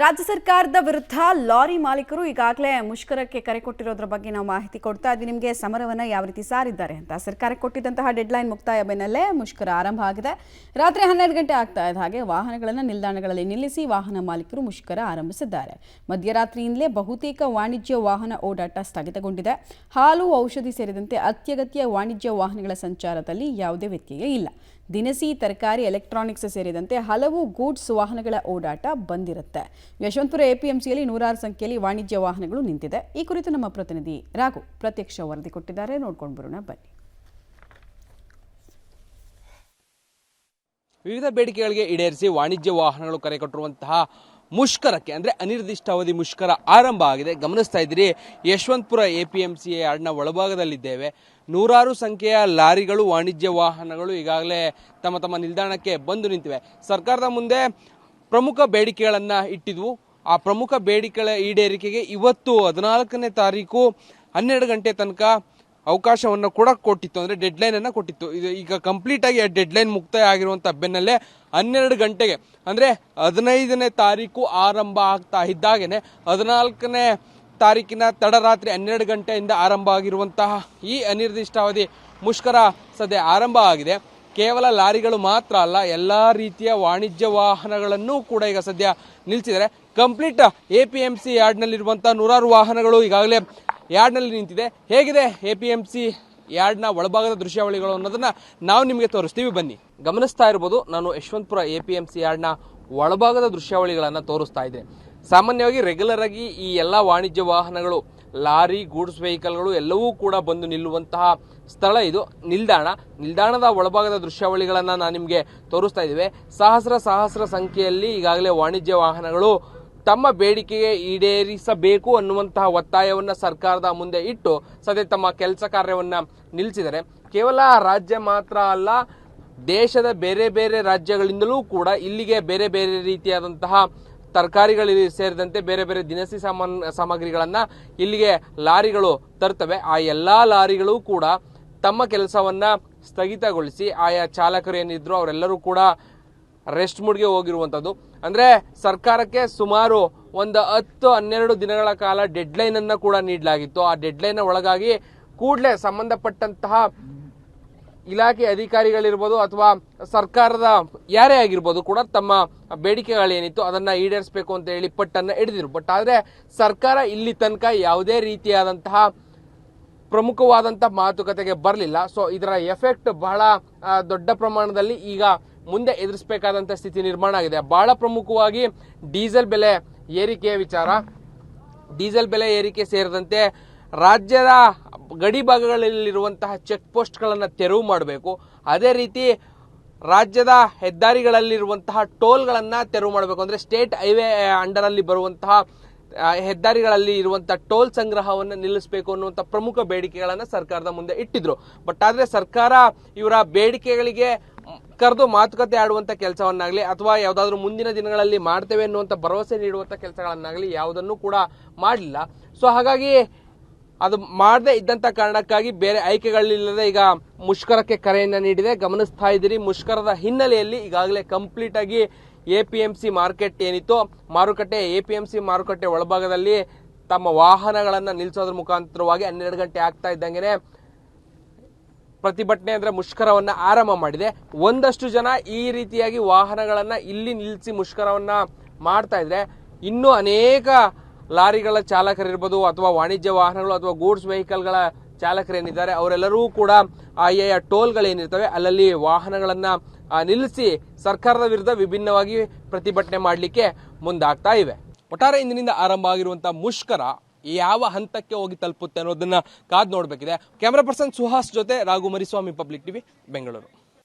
ರಾಜ್ಯ ಸರ್ಕಾರದ ವಿರುದ್ಧ ಲಾರಿ ಮಾಲೀಕರು ಈಗಾಗಲೇ ಮುಷ್ಕರಕ್ಕೆ ಕರೆ ಕೊಟ್ಟಿರೋದ್ರ ಬಗ್ಗೆ ನಾವು ಮಾಹಿತಿ ಕೊಡ್ತಾ ಇದ್ದೀವಿ ನಿಮಗೆ. ಸಮರವನ್ನು ಯಾವ ರೀತಿ ಸಾರಿದ್ದಾರೆ ಅಂತ ಸರ್ಕಾರಕ್ಕೆ ಕೊಟ್ಟಿದ್ದಂತಹ ಡೆಡ್ಲೈನ್ ಮುಕ್ತಾಯ ಬೆನ್ನಲ್ಲೇ ಮುಷ್ಕರ ಆರಂಭ ಆಗಿದೆ. ರಾತ್ರಿ 12 ಗಂಟೆ ಆಗ್ತಾ ಇದ್ದ ಹಾಗೆ ವಾಹನಗಳನ್ನು ನಿಲ್ದಾಣಗಳಲ್ಲಿ ನಿಲ್ಲಿಸಿ ವಾಹನ ಮಾಲೀಕರು ಮುಷ್ಕರ ಆರಂಭಿಸಿದ್ದಾರೆ. ಮಧ್ಯರಾತ್ರಿಯಿಂದಲೇ ಬಹುತೇಕ ವಾಣಿಜ್ಯ ವಾಹನ ಓಡಾಟ ಸ್ಥಗಿತಗೊಂಡಿದೆ. ಹಾಲು, ಔಷಧಿ ಸೇರಿದಂತೆ ಅತ್ಯಗತ್ಯ ವಾಣಿಜ್ಯ ವಾಹನಗಳ ಸಂಚಾರದಲ್ಲಿ ಯಾವುದೇ ವ್ಯತ್ಯಯ ಇಲ್ಲ. ದಿನಸಿ, ತರಕಾರಿ, ಎಲೆಕ್ಟ್ರಾನಿಕ್ಸ್ ಸೇರಿದಂತೆ ಹಲವು ಗೂಡ್ಸ್ ವಾಹನಗಳ ಓಡಾಟ ಬಂದಿರುತ್ತೆ. ಯಶವಂತಪುರ ಎಪಿಎಂಸಿಯಲ್ಲಿ ನೂರಾರು ಸಂಖ್ಯೆಯಲ್ಲಿ ವಾಣಿಜ್ಯ ವಾಹನಗಳು ನಿಂತಿದೆ. ಈ ಕುರಿತು ನಮ್ಮ ಪ್ರತಿನಿಧಿ ರಾಘು ಪ್ರತ್ಯಕ್ಷ ವರದಿ ಕೊಟ್ಟಿದ್ದಾರೆ, ನೋಡ್ಕೊಂಡು ಬರೋಣ ಬನ್ನಿ. ವಿವಿಧ ಬೇಡಿಕೆಗಳಿಗೆ ಈಡೇರಿಸಿ ವಾಣಿಜ್ಯ ವಾಹನಗಳು ಕರೆ ಕೊಟ್ಟಿರುವಂತಹ ಮುಷ್ಕರಕ್ಕೆ ಅಂದರೆ ಅನಿರ್ದಿಷ್ಟಾವಧಿ ಮುಷ್ಕರ ಆರಂಭ ಆಗಿದೆ. ಗಮನಿಸ್ತಾ ಇದ್ದೀರಿ, ಯಶವಂತಪುರ ಎಪಿಎಂಸಿ ಯಾರ್ಡ್ನ ಒಳಭಾಗದಲ್ಲಿದ್ದೇವೆ. ನೂರಾರು ಸಂಖ್ಯೆಯ ಲಾರಿಗಳು, ವಾಣಿಜ್ಯ ವಾಹನಗಳು ಈಗಾಗಲೇ ತಮ್ಮ ತಮ್ಮ ನಿಲ್ದಾಣಕ್ಕೆ ಬಂದು ನಿಂತಿವೆ. ಸರ್ಕಾರದ ಮುಂದೆ ಪ್ರಮುಖ ಬೇಡಿಕೆಗಳನ್ನು ಇಟ್ಟಿದ್ವು. ಆ ಪ್ರಮುಖ ಬೇಡಿಕೆಗಳ ಈಡೇರಿಕೆಗೆ ಇವತ್ತು 14ನೇ ತಾರೀಕು 12 ಗಂಟೆ ತನಕ ಅವಕಾಶವನ್ನು ಕೂಡ ಕೊಟ್ಟಿತ್ತು, ಅಂದರೆ ಡೆಡ್ಲೈನನ್ನು ಕೊಟ್ಟಿತ್ತು. ಇದು ಈಗ ಕಂಪ್ಲೀಟಾಗಿ ಡೆಡ್ಲೈನ್ ಮುಕ್ತಾಯ ಆಗಿರುವಂಥ ಬೆನ್ನಲ್ಲೇ 12 ಗಂಟೆಗೆ ಅಂದರೆ 15ನೇ ತಾರೀಕು ಆರಂಭ ಆಗ್ತಾ ಇದ್ದಾಗೇ 14ನೇ ತಾರೀಕಿನ ತಡರಾತ್ರಿ 12 ಗಂಟೆಯಿಂದ ಆರಂಭ ಆಗಿರುವಂತಹ ಈ ಅನಿರ್ದಿಷ್ಟಾವಧಿ ಮುಷ್ಕರ ಸದ್ಯ ಆರಂಭ ಆಗಿದೆ. ಕೇವಲ ಲಾರಿಗಳು ಮಾತ್ರ ಅಲ್ಲ, ಎಲ್ಲ ರೀತಿಯ ವಾಣಿಜ್ಯ ವಾಹನಗಳನ್ನು ಕೂಡ ಈಗ ಸದ್ಯ ನಿಲ್ಲಿಸಿದ್ದಾರೆ. ಕಂಪ್ಲೀಟ್ ಎಪಿಎಂಸಿ ಯಾರ್ಡ್ನಲ್ಲಿರುವಂಥ ನೂರಾರು ವಾಹನಗಳು ಈಗಾಗಲೇ ಯಾರ್ಡ್ನಲ್ಲಿ ನಿಂತಿದೆ. ಹೇಗಿದೆ ಎಪಿಎಂಸಿ ಯಾರ್ಡ್ನ ಒಳಭಾಗದ ದೃಶ್ಯಾವಳಿಗಳು ಅನ್ನೋದನ್ನು ನಾವು ನಿಮಗೆ ತೋರಿಸ್ತೀವಿ, ಬನ್ನಿ. ಗಮನಿಸ್ತಾ ಇರ್ಬೋದು, ನಾನು ಯಶವಂತಪುರ ಎಪಿಎಂಸಿ ಯಾರ್ಡ್ನ ಒಳಭಾಗದ ದೃಶ್ಯಾವಳಿಗಳನ್ನು ತೋರಿಸ್ತಾ ಇದ್ದೆ. ಸಾಮಾನ್ಯವಾಗಿ ರೆಗ್ಯುಲರ್ ಆಗಿ ಈ ಎಲ್ಲ ವಾಣಿಜ್ಯ ವಾಹನಗಳು, ಲಾರಿ, ಗೂಡ್ಸ್ ವೆಹಿಕಲ್ಗಳು ಎಲ್ಲವೂ ಕೂಡ ಬಂದು ನಿಲ್ಲುವಂತಹ ಸ್ಥಳ ಇದು. ನಿಲ್ದಾಣದ ಒಳಭಾಗದ ದೃಶ್ಯಾವಳಿಗಳನ್ನು ನಾನು ನಿಮಗೆ ತೋರಿಸ್ತಾ ಇದ್ದೇವೆ. ಸಹಸ್ರ ಸಂಖ್ಯೆಯಲ್ಲಿ ಈಗಾಗಲೇ ವಾಣಿಜ್ಯ ವಾಹನಗಳು ತಮ್ಮ ಬೇಡಿಕೆಗೆ ಈಡೇರಿಸಬೇಕು ಅನ್ನುವಂತಹ ಒತ್ತಾಯವನ್ನು ಸರ್ಕಾರದ ಮುಂದೆ ಇಟ್ಟು ಸದ್ಯ ತಮ್ಮ ಕೆಲಸ ಕಾರ್ಯವನ್ನು ನಿಲ್ಲಿಸಿದ್ದಾರೆ. ಕೇವಲ ರಾಜ್ಯ ಮಾತ್ರ ಅಲ್ಲ, ದೇಶದ ಬೇರೆ ಬೇರೆ ರಾಜ್ಯಗಳಿಂದಲೂ ಕೂಡ ಇಲ್ಲಿಗೆ ಬೇರೆ ಬೇರೆ ರೀತಿಯಾದಂತಹ ತರಕಾರಿಗಳು ಸೇರಿದಂತೆ ಬೇರೆ ಬೇರೆ ದಿನಸಿ ಸಾಮಗ್ರಿಗಳನ್ನು ಇಲ್ಲಿಗೆ ಲಾರಿಗಳು ತರ್ತವೆ. ಆ ಎಲ್ಲ ಲಾರಿಗಳು ಕೂಡ ತಮ್ಮ ಕೆಲಸವನ್ನು ಸ್ಥಗಿತಗೊಳಿಸಿ ಆಯಾ ಚಾಲಕರು ಏನಿದ್ರು ಅವರೆಲ್ಲರೂ ಕೂಡ ರೆಸ್ಟ್ ಮೂಡ್ಗೆ ಹೋಗಿರುವಂಥದ್ದು. ಅಂದರೆ ಸರ್ಕಾರಕ್ಕೆ ಸುಮಾರು ಒಂದು 10-12 ದಿನಗಳ ಕಾಲ ಡೆಡ್ಲೈನನ್ನು ಕೂಡ ನೀಡಲಾಗಿತ್ತು. ಆ ಡೆಡ್ಲೈನ್ ಒಳಗಾಗಿ ಕೂಡಲೇ ಸಂಬಂಧಪಟ್ಟಂತಹ ಇಲಾಖೆ ಅಧಿಕಾರಿಗಳಿರ್ಬೋದು ಅಥವಾ ಸರ್ಕಾರದ ಯಾರೇ ಆಗಿರ್ಬೋದು ಕೂಡ ತಮ್ಮ ಬೇಡಿಕೆಗಳೇನಿತ್ತು ಅದನ್ನು ಈಡೇರಿಸಬೇಕು ಅಂತ ಹೇಳಿ ಪಟ್ಟನ್ನು ಹಿಡಿದಿರು. ಬಟ್ ಆದರೆ ಸರ್ಕಾರ ಇಲ್ಲಿ ತನಕ ಯಾವುದೇ ರೀತಿಯಾದಂತಹ ಪ್ರಮುಖವಾದಂಥ ಮಾತುಕತೆಗೆ ಬರಲಿಲ್ಲ. ಸೊ ಇದರ ಎಫೆಕ್ಟ್ ಬಹಳ ದೊಡ್ಡ ಪ್ರಮಾಣದಲ್ಲಿ ಈಗ ಮುಂದೆ ಎದುರಿಸಬೇಕಾದಂಥ ಸ್ಥಿತಿ ನಿರ್ಮಾಣ ಆಗಿದೆ. ಬಹಳ ಪ್ರಮುಖವಾಗಿ ಡೀಸೆಲ್ ಬೆಲೆ ಏರಿಕೆಯ ವಿಚಾರ, ಡೀಸೆಲ್ ಬೆಲೆ ಏರಿಕೆ ಸೇರಿದಂತೆ ರಾಜ್ಯದ ಗಡಿ ಭಾಗಗಳಲ್ಲಿರುವಂತಹ ಚೆಕ್ ಪೋಸ್ಟ್ಗಳನ್ನು ತೆರವು ಮಾಡಬೇಕು. ಅದೇ ರೀತಿ ರಾಜ್ಯದ ಹೆದ್ದಾರಿಗಳಲ್ಲಿರುವಂತಹ ಟೋಲ್ಗಳನ್ನು ತೆರವು ಮಾಡಬೇಕು. ಅಂದರೆ ಸ್ಟೇಟ್ ಹೈವೇ ಅಂಡರಲ್ಲಿ ಬರುವಂತಹ ಹೆದ್ದಾರಿಗಳಲ್ಲಿ ಇರುವಂಥ ಟೋಲ್ ಸಂಗ್ರಹವನ್ನು ನಿಲ್ಲಿಸಬೇಕು ಅನ್ನುವಂಥ ಪ್ರಮುಖ ಬೇಡಿಕೆಗಳನ್ನು ಸರ್ಕಾರದ ಮುಂದೆ ಇಟ್ಟಿದ್ರು. ಬಟ್ ಆದರೆ ಸರ್ಕಾರ ಇವರ ಬೇಡಿಕೆಗಳಿಗೆ ಕರೆದು ಮಾತುಕತೆ ಆಡುವಂಥ ಕೆಲಸವನ್ನಾಗಲಿ ಅಥವಾ ಯಾವುದಾದ್ರೂ ಮುಂದಿನ ದಿನಗಳಲ್ಲಿ ಮಾಡ್ತೇವೆ ಅನ್ನುವಂಥ ಭರವಸೆ ನೀಡುವಂಥ ಕೆಲಸಗಳನ್ನಾಗಲಿ ಯಾವುದನ್ನು ಕೂಡ ಮಾಡಲಿಲ್ಲ. ಸೊ ಹಾಗಾಗಿ ಅದು ಮಾಡದೇ ಇದ್ದಂಥ ಕಾರಣಕ್ಕಾಗಿ ಬೇರೆ ಆಯ್ಕೆಗಳಿಲ್ಲದೆ ಈಗ ಮುಷ್ಕರಕ್ಕೆ ಕರೆಯನ್ನು ನೀಡಿದೆ. ಗಮನಿಸ್ತಾ ಇದ್ದೀರಿ, ಮುಷ್ಕರದ ಹಿನ್ನೆಲೆಯಲ್ಲಿ ಈಗಾಗಲೇ ಕಂಪ್ಲೀಟಾಗಿ ಎಪಿಎಂಸಿ ಮಾರ್ಕೆಟ್ ಏನಿತ್ತು, ಮಾರುಕಟ್ಟೆ, ಎಪಿಎಂಸಿ ಮಾರುಕಟ್ಟೆ ಒಳಭಾಗದಲ್ಲಿ ತಮ್ಮ ವಾಹನಗಳನ್ನು ನಿಲ್ಲಿಸೋದ್ರ ಮುಖಾಂತರವಾಗಿ 12 ಗಂಟೆ ಆಗ್ತಾ ಇದ್ದಂಗೆ ಪ್ರತಿಭಟನೆ ಅಂದರೆ ಮುಷ್ಕರವನ್ನು ಆರಂಭ ಮಾಡಿದೆ. ಒಂದಷ್ಟು ಜನ ಈ ರೀತಿಯಾಗಿ ವಾಹನಗಳನ್ನು ಇಲ್ಲಿ ನಿಲ್ಲಿಸಿ ಮುಷ್ಕರವನ್ನು ಮಾಡ್ತಾ ಇದ್ರೆ, ಇನ್ನೂ ಅನೇಕ ಲಾರಿಗಳ ಚಾಲಕರಿರ್ಬೋದು ಅಥವಾ ವಾಣಿಜ್ಯ ವಾಹನಗಳು ಅಥವಾ ಗೂಡ್ಸ್ ವೆಹಿಕಲ್ಗಳ ಚಾಲಕರೇನಿದ್ದಾರೆ ಅವರೆಲ್ಲರೂ ಕೂಡ ಆಯಾ ಟೋಲ್ಗಳೇನಿರ್ತವೆ ಅಲ್ಲಲ್ಲಿ ವಾಹನಗಳನ್ನು ನಿಲ್ಲಿಸಿ ಸರ್ಕಾರದ ವಿರುದ್ಧ ವಿಭಿನ್ನವಾಗಿ ಪ್ರತಿಭಟನೆ ಮಾಡಲಿಕ್ಕೆ ಮುಂದಾಗ್ತಾ ಇವೆ. ಒಟ್ಟಾರೆ ಇಂದಿನಿಂದ ಆರಂಭ ಆಗಿರುವಂಥ ಮುಷ್ಕರ ಯಾವ ಹಂತಕ್ಕೆ ಹೋಗಿ ತಲುಪುತ್ತೆ ಅನ್ನೋದನ್ನ ಕಾದು ನೋಡಬೇಕಿದೆ. ಕ್ಯಾಮ್ರಾ ಪರ್ಸನ್ ಸುಹಾಸ್ ಜೊತೆ ರಾಘು ಮರಿಸ್ವಾಮಿ, ಪಬ್ಲಿಕ್ ಟಿವಿ, ಬೆಂಗಳೂರು.